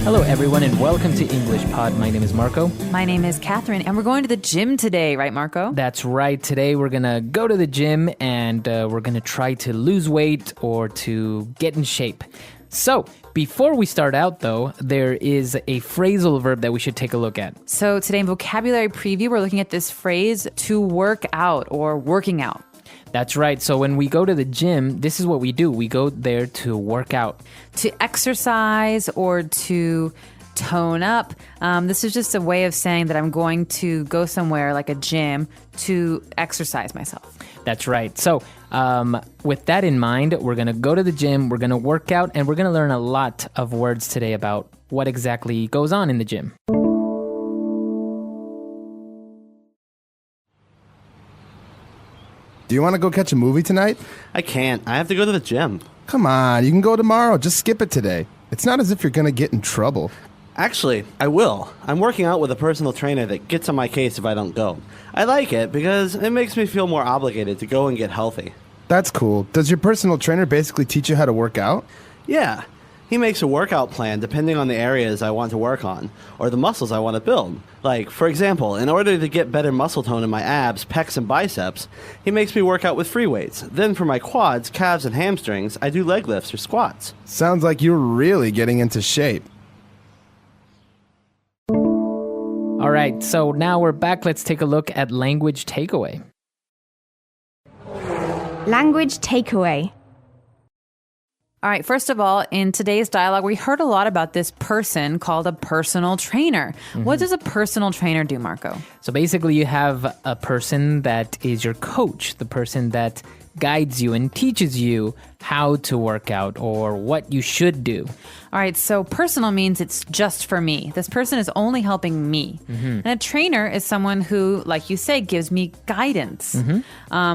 Hello, everyone, and welcome to English Pod. My name is Marco. My name is Catherine, and we're going to the gym today, right, Marco? That's right. Today, we're going to go to the gym, and we're going to try to lose weight or to get in shape. So, before we start out, though, there is a phrasal verb that we should take a look at. So today in vocabulary preview, we're looking at this phrase, to work out or working out. That's right. So when we go to the gym, this is what we do. We go there to work out. To exercise or to tone up. This is just a way of saying that I'm going to go somewhere like a gym to exercise myself. That's right. So with that in mind, we're going to go to the gym, we're going to work out, and we're going to learn a lot of words today about what exactly goes on in the gym. Do you want to go catch a movie tonight? I can't. I have to go to the gym. Come on, you can go tomorrow. Just skip it today. It's not as if you're going to get in trouble. Actually, I will. I'm working out with a personal trainer that gets on my case if I don't go. I like it because it makes me feel more obligated to go and get healthy. That's cool. Does your personal trainer basically teach you how to work out? Yeah. He makes a workout plan depending on the areas I want to work on, or the muscles I want to build. Like, for example, in order to get better muscle tone in my abs, pecs, and biceps, he makes me work out with free weights. Then for my quads, calves, and hamstrings, I do leg lifts or squats. Sounds like you're really getting into shape. All right, so now we're back. Let's take a look at language takeaway. Language takeaway. All right, first of all, in today's dialogue, we heard a lot about this person called a personal trainer. What does a personal trainer do, Marco? So basically, you have a person that is your coach, the person that guides you and teaches you how to work out or what you should do. All right, so personal means it's just for me. This person is only helping me. And a trainer is someone who, like you say, gives me guidance.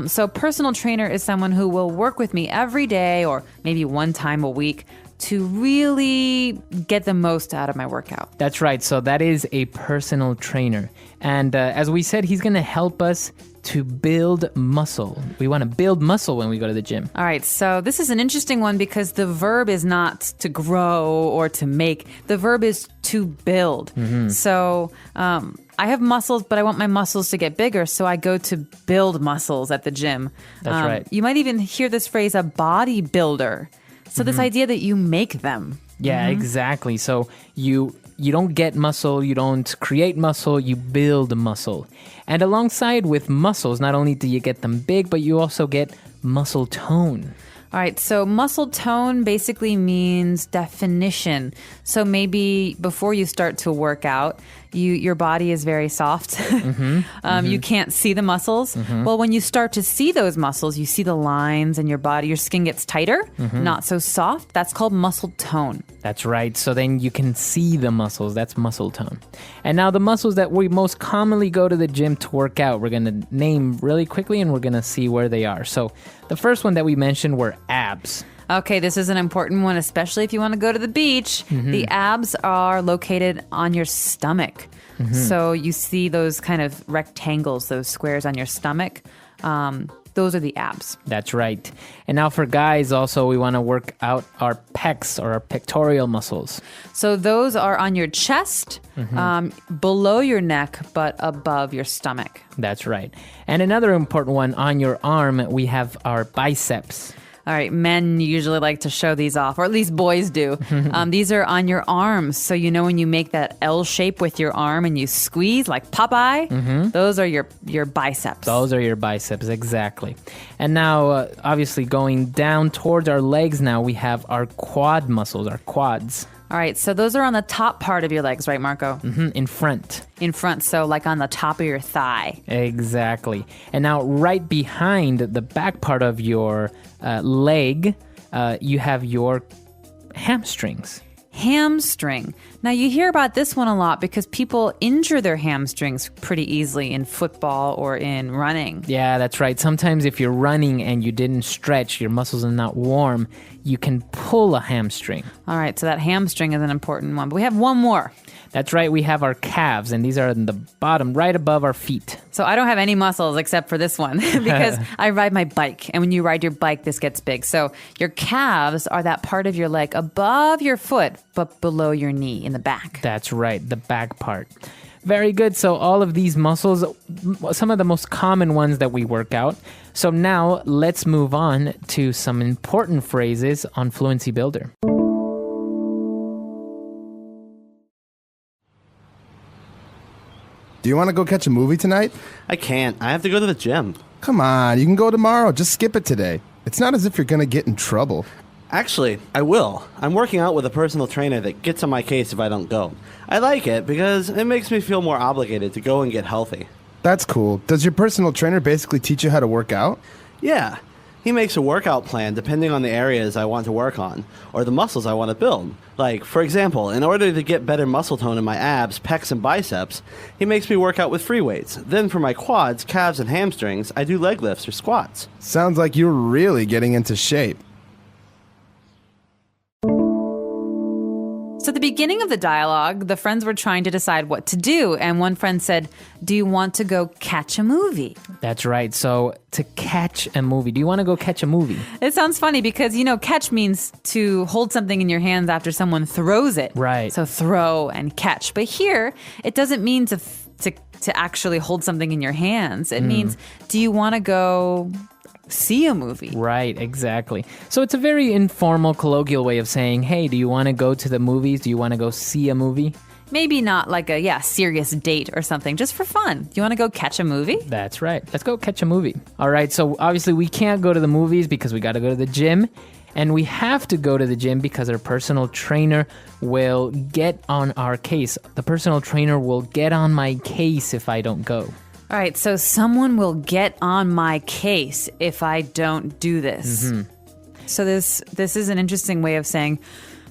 So personal trainer is someone who will work with me every day or maybe one time a week to really get the most out of my workout. That's right. So that is a personal trainer. And as we said, he's going to help us to build muscle. We want to build muscle when we go to the gym. All right, so this is an interesting one because the verb is not to grow or to make. The verb is to build. So I have muscles, but I want my muscles to get bigger, so I go to build muscles at the gym. That's right. You might even hear this phrase, a bodybuilder. So this idea that you make them. Yeah, exactly. So you don't get muscle, you don't create muscle, you build muscle. And alongside with muscles, not only do you get them big, but you also get muscle tone. All right, so muscle tone basically means definition. So maybe before you start to work out, your body is very soft. You can't see the muscles. Well, when you start to see those muscles, you see the lines in your body, your skin gets tighter, not so soft. That's called muscle tone. That's right. So then you can see the muscles. That's muscle tone. And now the muscles that we most commonly go to the gym to work out, we're going to name really quickly and we're going to see where they are. So the first one that we mentioned were abs. Okay, this is an important one, especially if you want to go to the beach. The abs are located on your stomach. So you see those kind of rectangles, those squares on your stomach. Those are the abs. That's right. And now for guys also, we want to work out our pecs or our pectoral muscles. So those are on your chest, below your neck, but above your stomach. That's right. And another important one, on your arm, we have our biceps. All right, men usually like to show these off, or at least boys do. These are on your arms. So you know when you make that L shape with your arm and you squeeze like Popeye, those are your biceps. Those are your biceps, exactly. And now, obviously, going down towards our legs now, we have our quad muscles, our quads. All right, so those are on the top part of your legs, right, Marco? In front. In front, so like on the top of your thigh. Exactly. And now right behind the back part of your leg, you have your hamstrings. Hamstring. Now you hear about this one a lot because people injure their hamstrings pretty easily in football or in running. Yeah, that's right. Sometimes if you're running and you didn't stretch, your muscles are not warm, you can pull a hamstring. All right, so that hamstring is an important one. But we have one more. That's right, we have our calves, and these are in the bottom, right above our feet. So I don't have any muscles except for this one because I ride my bike. And when you ride your bike, this gets big. So your calves are that part of your leg above your foot, but below your knee in the back. That's right, the back part. Very good. So all of these muscles, some of the most common ones that we work out. So now let's move on to some important phrases on Fluency Builder. Do you want to go catch a movie tonight? I can't. I have to go to the gym. Come on, you can go tomorrow. Just skip it today. It's not as if you're going to get in trouble. Actually, I will. I'm working out with a personal trainer that gets on my case if I don't go. I like it because it makes me feel more obligated to go and get healthy. That's cool. Does your personal trainer basically teach you how to work out? Yeah. He makes a workout plan depending on the areas I want to work on, or the muscles I want to build. Like, for example, in order to get better muscle tone in my abs, pecs, and biceps, he makes me work out with free weights. Then for my quads, calves, and hamstrings, I do leg lifts or squats. Sounds like you're really getting into shape. So at the beginning of the dialogue, the friends were trying to decide what to do. And one friend said, do you want to go catch a movie? That's right. So to catch a movie. Do you want to go catch a movie? It sounds funny because, catch means to hold something in your hands after someone throws it. Right. So throw and catch. But here, it doesn't mean to actually hold something in your hands. It means, do you want to go see a movie? Right, exactly. So it's a very informal, colloquial way of saying, hey, do you want to go to the movies? Do you want to go see a movie? Maybe not like a serious date or something, just for fun. You want to go catch a movie? That's right. Let's go catch a movie. All right, so obviously we can't go to the movies because we got to go to the gym. And we have to go to the gym because our personal trainer will get on our case. The personal trainer will get on my case if I don't go. All right, so someone will get on my case if I don't do this. So this is an interesting way of saying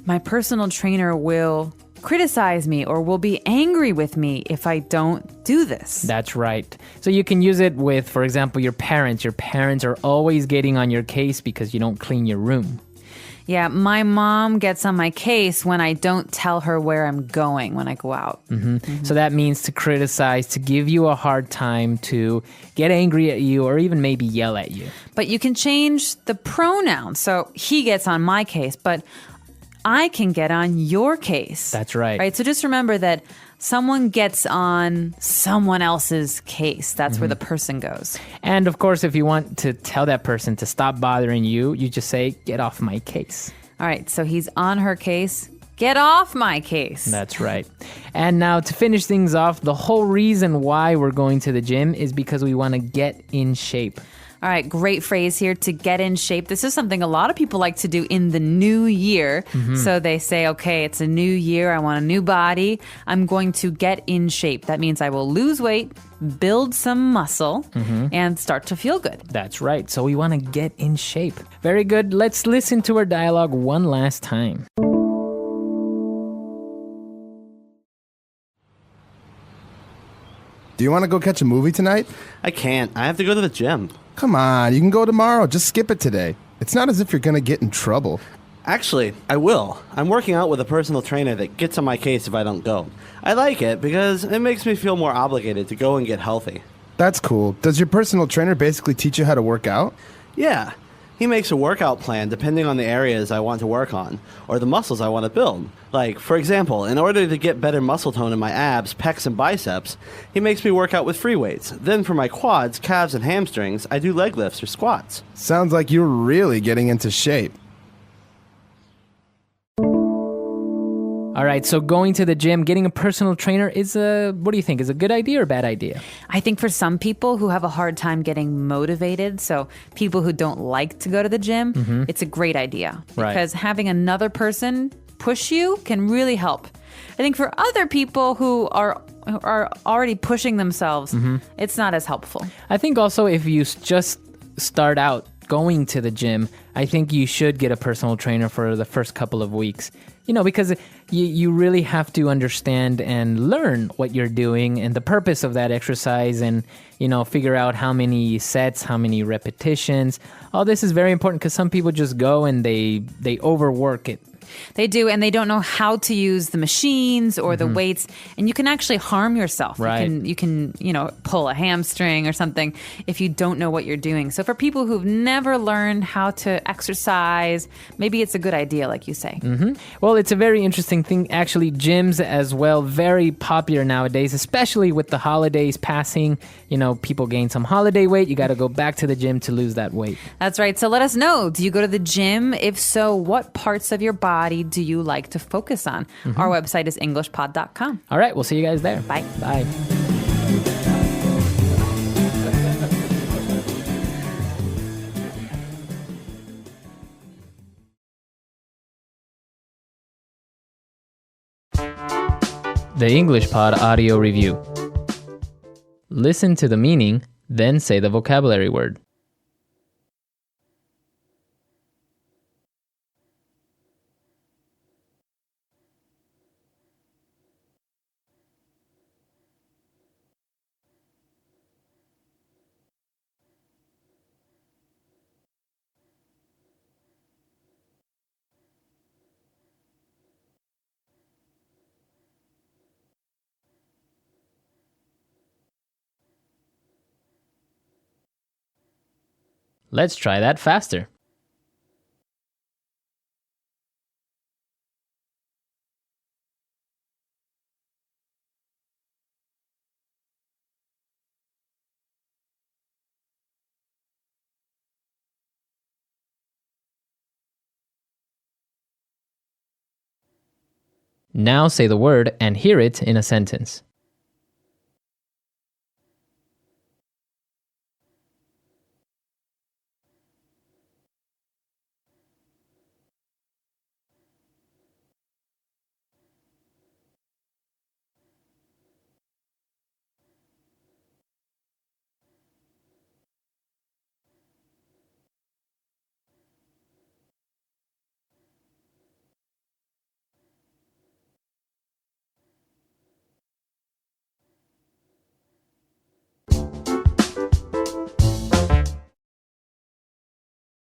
my personal trainer will criticize me or will be angry with me if I don't do this. That's right. So you can use it with, for example, your parents. Your parents are always getting on your case because you don't clean your room. Yeah, my mom gets on my case when I don't tell her where I'm going when I go out. So that means to criticize, to give you a hard time, to get angry at you, or even maybe yell at you. But you can change the pronoun. So he gets on my case, but I can get on your case. That's right. Right. So just remember that someone gets on someone else's case. That's where the person goes. And of course, if you want to tell that person to stop bothering you, you just say, get off my case. All right. So he's on her case. Get off my case. That's right. And now to finish things off, the whole reason why we're going to the gym is because we want to get in shape. All right, great phrase here, to get in shape. This is something a lot of people like to do in the new year. So they say, okay, it's a new year. I want a new body. I'm going to get in shape. That means I will lose weight, build some muscle, and start to feel good. That's right. So we want to get in shape. Very good. Let's listen to our dialogue one last time. Do you want to go catch a movie tonight? I can't. I have to go to the gym. Come on, you can go tomorrow. Just skip it today. It's not as if you're going to get in trouble. Actually, I will. I'm working out with a personal trainer that gets on my case if I don't go. I like it because it makes me feel more obligated to go and get healthy. That's cool. Does your personal trainer basically teach you how to work out? Yeah. He makes a workout plan depending on the areas I want to work on, or the muscles I want to build. Like, for example, in order to get better muscle tone in my abs, pecs, and biceps, he makes me work out with free weights. Then for my quads, calves, and hamstrings, I do leg lifts or squats. Sounds like you're really getting into shape. All right, so going to the gym, getting a personal trainer is what do you think? Is a good idea or a bad idea? I think for some people who have a hard time getting motivated, so people who don't like to go to the gym, it's a great idea. Right. Because having another person push you can really help. I think for other people who are already pushing themselves, it's not as helpful. I think also if you just start out going to the gym, I think you should get a personal trainer for the first couple of weeks Because you really have to understand and learn what you're doing and the purpose of that exercise and, figure out how many sets, how many repetitions. All this is very important because some people just go and they overwork it. They do, and they don't know how to use the machines or the weights, and you can actually harm yourself. Right. You can pull a hamstring or something if you don't know what you're doing. So for people who've never learned how to exercise, maybe it's a good idea, like you say. Well, it's a very interesting thing. Actually, gyms as well, very popular nowadays, especially with the holidays passing. People gain some holiday weight. You got to go back to the gym to lose that weight. That's right. So let us know. Do you go to the gym? If so, what parts of your body do you like to focus on? Our website is englishpod.com. All right, we'll see you guys there. Bye. Bye. The English Pod Audio Review. Listen to the meaning, then say the vocabulary word. Let's try that faster. Now say the word and hear it in a sentence.